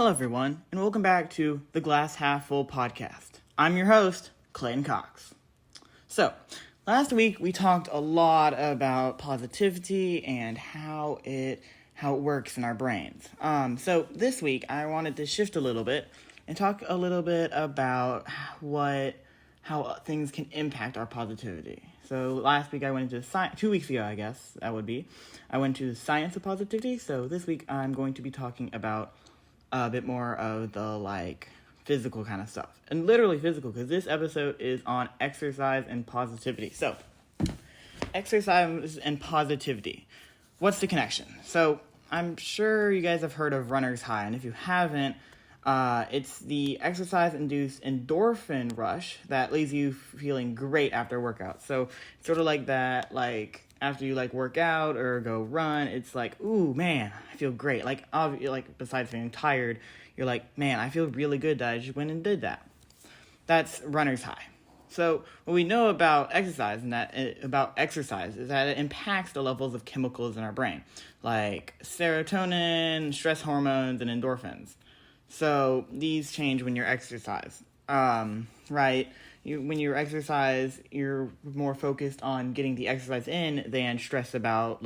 Hello, everyone, and welcome back to the Glass Half Full podcast. I'm your host, Clayton Cox. So, last week we talked a lot about positivity and how it works in our brains. So this week I wanted to shift a little bit and talk a little bit about how things can impact our positivity. So last week I went into 2 weeks ago, I guess that would be, I went to the science of positivity. So this week I'm going to be talking about a bit more of the physical kind of stuff, and literally physical, because this episode is on exercise and positivity. So exercise and positivity, what's the connection? So I'm sure you guys have heard of runner's high, and if you haven't, it's the exercise-induced endorphin rush that leaves you feeling great after a workout. So it's sort of like that, after you work out or go run, it's like, ooh, man, I feel great. Besides feeling tired, you're like, man, I feel really good that I just went and did that. That's runner's high. So what we know about exercise is that it impacts the levels of chemicals in our brain, like serotonin, stress hormones, and endorphins. So these change when you exercise, right? When you exercise, you're more focused on getting the exercise in than stressed about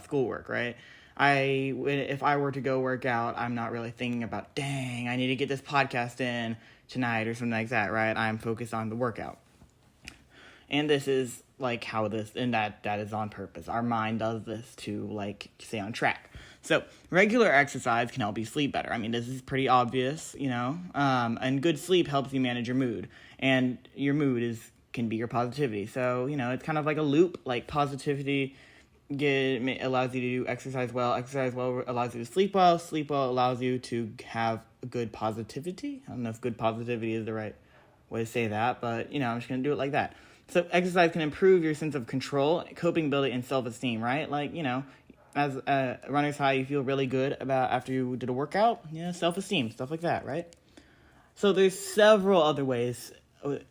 schoolwork, right? If I were to go work out, I'm not really thinking about, dang, I need to get this podcast in tonight or something like that, right? I'm focused on the workout. And this is that is on purpose. Our mind does this to stay on track. So regular exercise can help you sleep better. I mean, this is pretty obvious, and good sleep helps you manage your mood, and your mood can be your positivity. So, it's kind of like a loop. Positivity allows you to do exercise well allows you to sleep well allows you to have good positivity. I don't know if good positivity is the right way to say that, but, I'm just going to do it like that. So exercise can improve your sense of control, coping ability, and self-esteem, right? As a runner's high, you feel really good about after you did a workout, self-esteem, stuff like that, right? So there's several other ways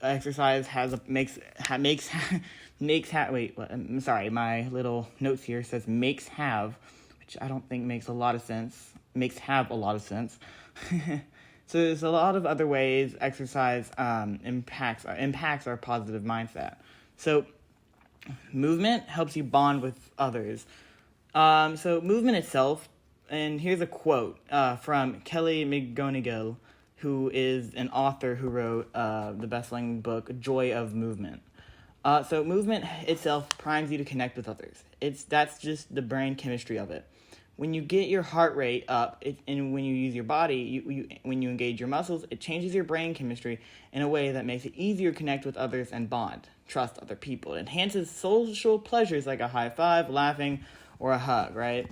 exercise my little notes here says makes have, which I don't think makes a lot of sense. Makes have a lot of sense. So there's a lot of other ways exercise impacts our positive mindset. So movement helps you bond with others. So movement itself, and here's a quote from Kelly McGonigal, who is an author who wrote the best-selling book Joy of Movement. So movement itself primes you to connect with others. That's just the brain chemistry of it. When you get your heart rate up, and when you use your body, when you engage your muscles, it changes your brain chemistry in a way that makes it easier to connect with others and bond, trust other people. It enhances social pleasures like a high five, laughing, or a hug, right?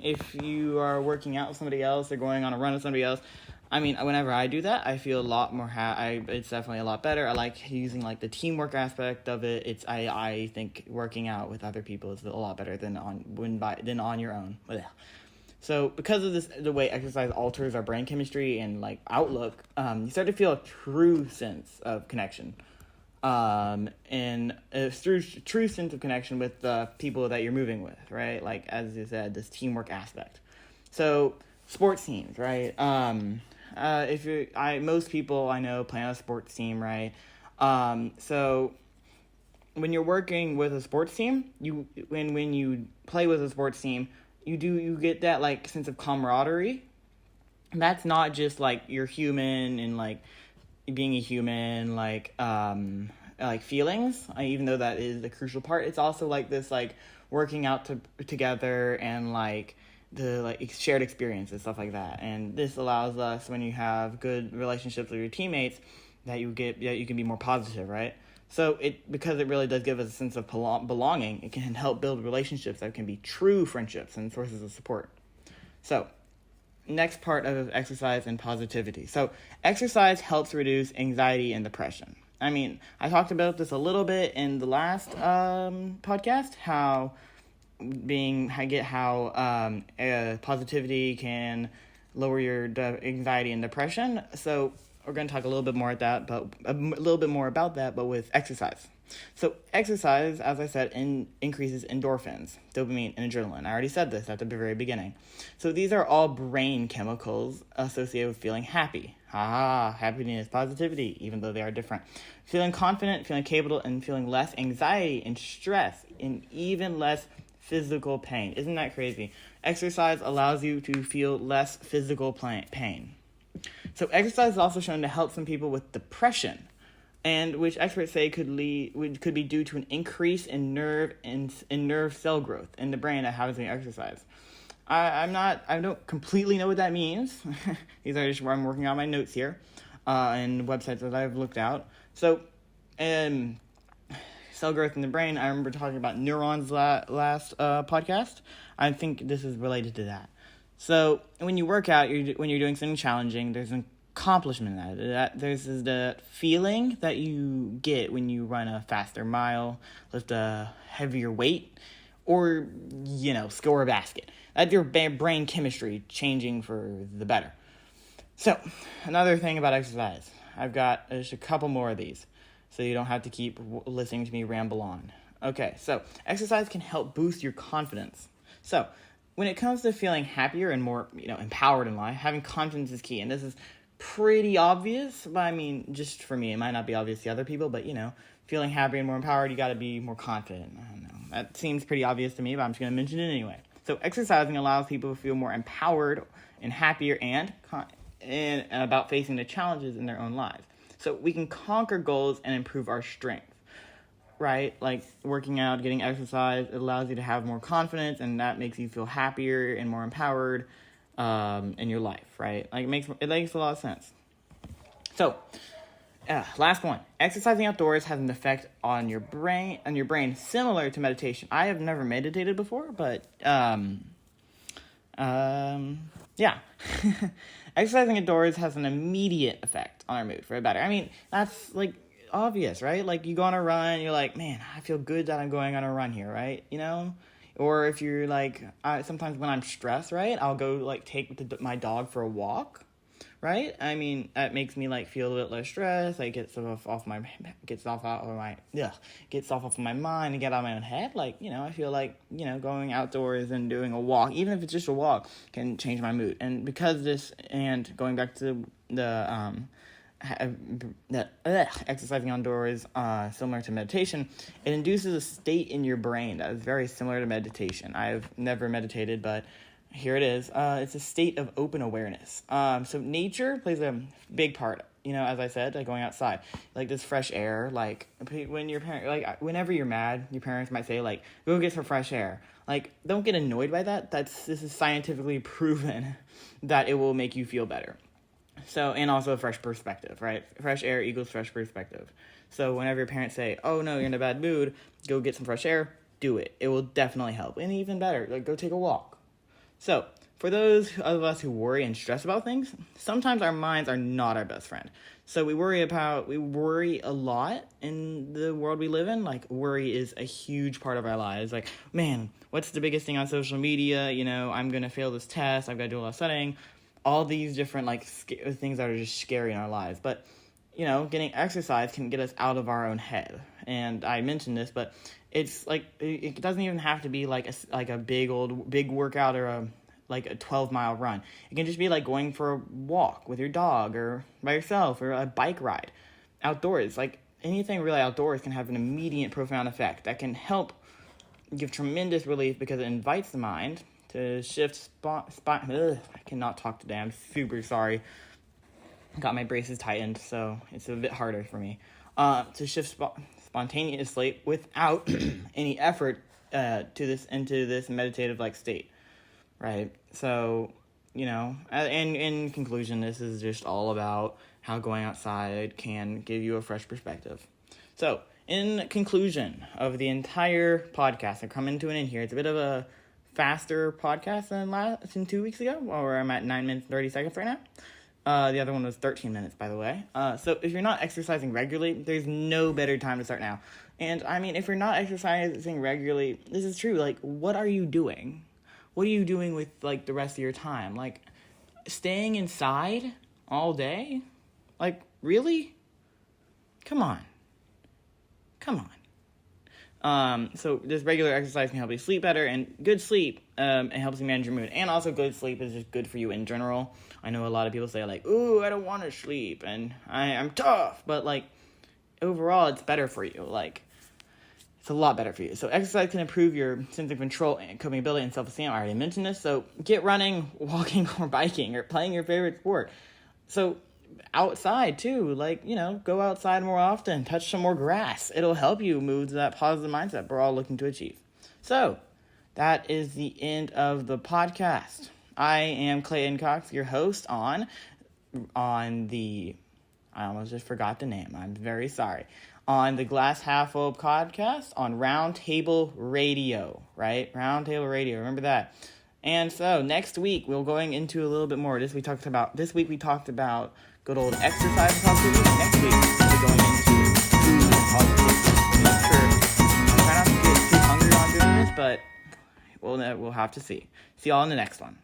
If you are working out with somebody else or going on a run with somebody else, I mean, whenever I do that, I feel a lot more it's definitely a lot better. I like using the teamwork aspect of it. I think working out with other people is a lot better than on your own. So because of this, the way exercise alters our brain chemistry and outlook, you start to feel a true sense of connection. And it's through true sense of connection with the people that you're moving with, right? As you said, this teamwork aspect. So sports teams, right? Most people I know play on a sports team, right? So when you're working with a sports team, when you play with a sports team, you get that sense of camaraderie. And that's not just you're human and being a human, feelings, even though that is the crucial part. It's also this working out together and the shared experience and stuff like that. And this allows us, when you have good relationships with your teammates, that you can be more positive, right? So because it really does give us a sense of belonging, it can help build relationships that can be true friendships and sources of support. So next part of exercise and positivity. So exercise helps reduce anxiety and depression. I mean, I talked about this a little bit in the last podcast, how positivity can lower your anxiety and depression. So we're going to talk a little bit more about that, but with exercise. So exercise, as I said, increases endorphins, dopamine, and adrenaline. I already said this at the very beginning. So these are all brain chemicals associated with feeling happy. Happiness, positivity, even though they are different. Feeling confident, feeling capable, and feeling less anxiety and stress, and even less physical pain. Isn't that crazy? Exercise allows you to feel less physical pain. So exercise is also shown to help some people with depression, and which experts say could be due to an increase in nerve cell growth in the brain that happens when you exercise. I don't completely know what that means. These are just where I'm working on my notes here, and websites that I've looked out. So, cell growth in the brain. I remember talking about neurons last podcast. I think this is related to that. So when you work out, when you're doing something challenging, there's an accomplishment in that. There's the feeling that you get when you run a faster mile, lift a heavier weight, or, score a basket. That's your brain chemistry changing for the better. So another thing about exercise, I've got just a couple more of these, so you don't have to keep listening to me ramble on. Okay, so exercise can help boost your confidence. So when it comes to feeling happier and more, empowered in life, having confidence is key. And this is pretty obvious, but I mean, just for me, it might not be obvious to other people, but, feeling happier and more empowered, you got to be more confident. I don't know. That seems pretty obvious to me, but I'm just going to mention it anyway. So exercising allows people to feel more empowered and happier and about facing the challenges in their own lives. So we can conquer goals and improve our strength. Right? Like working out, getting exercise, it allows you to have more confidence, and that makes you feel happier and more empowered in your life, right? Like it makes a lot of sense. So, last one. Exercising outdoors has an effect on your brain similar to meditation. I have never meditated before, but yeah. Exercising outdoors has an immediate effect on our mood for the better. I mean, that's like obvious, right? Like you go on a run, you're like, man, I feel good that I'm going on a run here, right? Or if you're like, sometimes when I'm stressed, right, I'll go like take my dog for a walk, right? I mean, that makes me like feel a bit less stressed. Like gets off of my mind and get out of my own head. Like, I feel like, going outdoors and doing a walk, even if it's just a walk, can change my mood. And because and going back to exercising outdoors, similar to meditation, it induces a state in your brain that is very similar to meditation. I've never meditated, but here it is. It's a state of open awareness. So nature plays a big part. As I said, like going outside, like this fresh air. Like when your parent, like whenever you're mad, your parents might say like, "Go get some fresh air." Like, don't get annoyed by that. This is scientifically proven that it will make you feel better. So, and also a fresh perspective, right? Fresh air equals fresh perspective. So whenever your parents say, oh no, you're in a bad mood, go get some fresh air, do it. It will definitely help. And even better, like go take a walk. So for those of us who worry and stress about things, sometimes our minds are not our best friend. So we worry a lot in the world we live in. Like worry is a huge part of our lives. Like, man, what's the biggest thing on social media? I'm going to fail this test. I've got to do a lot of studying. All these different things that are just scary in our lives. But, getting exercise can get us out of our own head. And I mentioned this, but it's like, it doesn't even have to be like a big workout or a 12-mile run. It can just be like going for a walk with your dog or by yourself or a bike ride outdoors. Like anything really outdoors can have an immediate profound effect that can help give tremendous relief because it invites the mind to shift I cannot talk today. I'm super sorry. Got my braces tightened, so it's a bit harder for me. To shift spontaneously without any effort into this meditative state, right? So, in conclusion, this is just all about how going outside can give you a fresh perspective. So, in conclusion of the entire podcast, I'm coming to an end here. It's a bit of a faster podcast than 2 weeks ago, where I'm at 9 minutes 30 seconds right now. The other one was 13 minutes, by the way. So if you're not exercising regularly, there's no better time to start now. And I mean, if you're not exercising regularly, this is true. Like, what are you doing? What are you doing with the rest of your time? Like, staying inside all day? Like, really? Come on. So this regular exercise can help you sleep better, and good sleep, it helps you manage your mood. And also good sleep is just good for you in general. I know a lot of people say, like, ooh, I don't want to sleep, and I'm tough. But, like, overall, it's better for you. Like, it's a lot better for you. So exercise can improve your sense of control and coping ability and self-esteem. I already mentioned this. So get running, walking, or biking, or playing your favorite sport. So outside too, like, go outside more often, touch some more grass. It'll help you move to that positive mindset we're all looking to achieve. So that is the end of the podcast. I am Clayton Cox, your host on the, I almost just forgot the name. I'm very sorry. On the Glass Half Full podcast on Roundtable Radio, right? Roundtable Radio, remember that. And so next week we're going into a little bit more. This week we talked about good old exercise and positivity. Next week we're going into food and positivity. I'm sure. I'm trying not to get too hungry on doing this, but we'll have to see. See y'all in the next one.